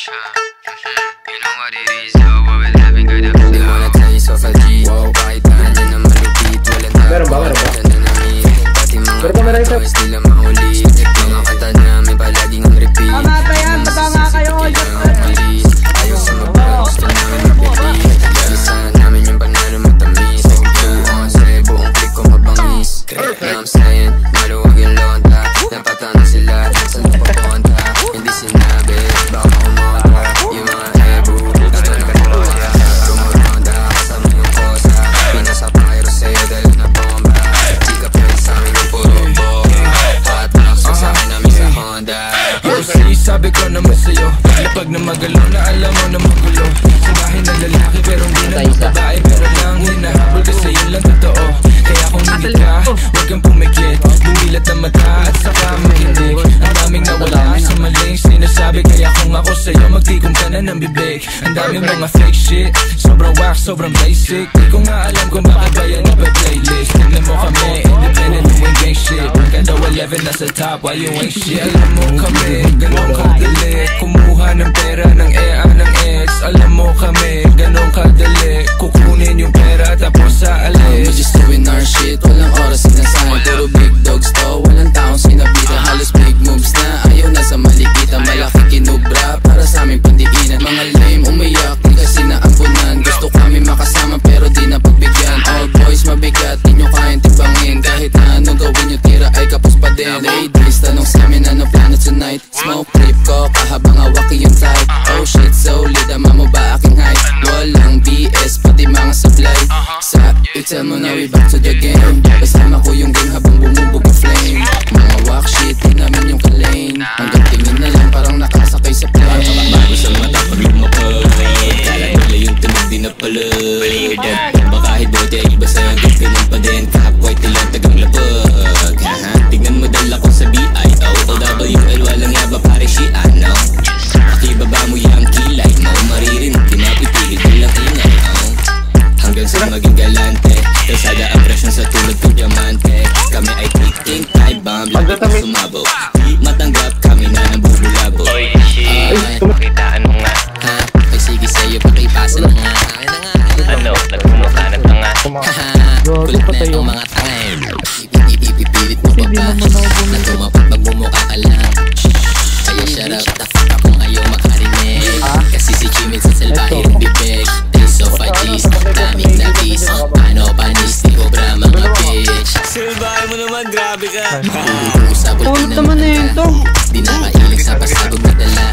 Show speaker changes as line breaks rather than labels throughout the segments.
You know what it is, yo, what we're having good up. They wanna tell you so fagi. Kahit na dyan na malupit, wala na ako. Dyan na namin, pati mga boys nila mahuli. Mga kanta namin palaging ang repeat. Ayaw sa mabang, gusto namin mapili. Bilisan namin yung panalo matamis. Nag-2 sa buong click ko mabangis. Now I'm saying, maluwag yung lonta. Napatano sila, sa napapunta. Hindi sinabi, baka umonta. Yung mga ebo, gusto na karosa. Rumuronda, kasama yung kosa. Pinasa pyro sa'yo dahil na bomba. Di ka pwede sa'min yung puro bomba. Patak sa akin namin sa Honda.
Sabi ko naman sa'yo, lapag na magalo na alam mo na magulo. Sabahin na lalaki pero hindi na babae. Pero lang hinahabol kasi yun lang totoo. Kaya kung hindi ka, huwag kang pumikit. Bumilat na mata at saka makinig. Ang daming nawala sa maling sinasabi. Kaya kung ako sa'yo, magtikom ka na ng bibig. Ang daming mga fake shit, sobrang wax, sobrang basic. Di ko nga alam kung bakit ba yan ipa-playlist. Tignan mo kami, independent doing gang shit. Kada 11 nasa top, while you ain't shit. Alam mo kami, ganun kadali kumuha ng pera ng EA ng ex. Alam mo kami, ganun kadali kukunin yung pera tapos sa alis.
We're just doing our shit, walang oras sinasahan. Puro big dogs to, walang taong sinabitan. Halos big moves na, ayaw na sa malikitan. Malaki kinubra, para sa aming pandiinan. Mga lame umiyak, di kasi naampunan. Gusto kami makasama pero di na pagbigyan. All boys mabigat, di nyo kayang tibangin. Kahit na anong gawin nyo, tira ay kapos pa din. Ladies, tanong sa amin ano plano tonight. Smoke trip ko, kahabang awaki yung type. Oh shit, solid, ama mo ba aking height? Walang BS, pati mga supply. Sa tell mo na we back to the game. Kasama ko yung game habang bumubog yung flame. Mga walk shit, di namin yung kalane. Hanggang tingin na lang parang nakasakay sa plane.
Bago sa mata pag lumapag, kala nila yung tunog di na palag. Baka hidote ay iba sa'yo, ganun pa din. Kahapway tilang tagang lapag. Tignan mo dala ko sa BIO-OWL, walang yaba pare si ano. Pakibaba mo yung kilay mo, maririnig di mapipilit nilang ingay. Hanggang sa maging galante, kasada ang presyon sa tulad ko diamante. Kami ay ticking time bomb, lapit na sumabog. Matanggap kami na ng bubulabog.
Oy shit, pakitaan mo nga.
Ha? Ay sige sa'yo, pakipasa na nga.
Ano, nagmumukha ng tanga.
Kulit na itong mga tanga. Ipipilit mo pa ba? Na tumapag magmumukha ka lang. Kaya shut up, the fuck up kung ayaw makarinig. Kasi si Jimin sa salbahe rin bibig. Taste of a cheese, daming nabis. Ano panis, di obra mga bitch.
Salbahe mo naman, grabe ka.
Uusapol tinamaan ka. Di nakailig sa pasabog na dala.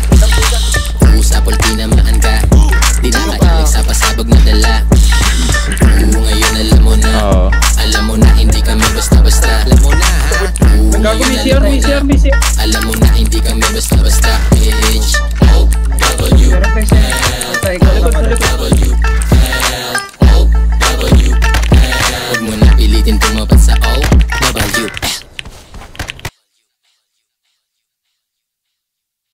Uusapol tinamaan ka. Di nakailig sa pasabog na dala. Ngayon alam mo na. Alam mo na hindi kami basta-basta. Alam mo na ha. Alam mo na hindi kami basta-basta bitch. O-W-L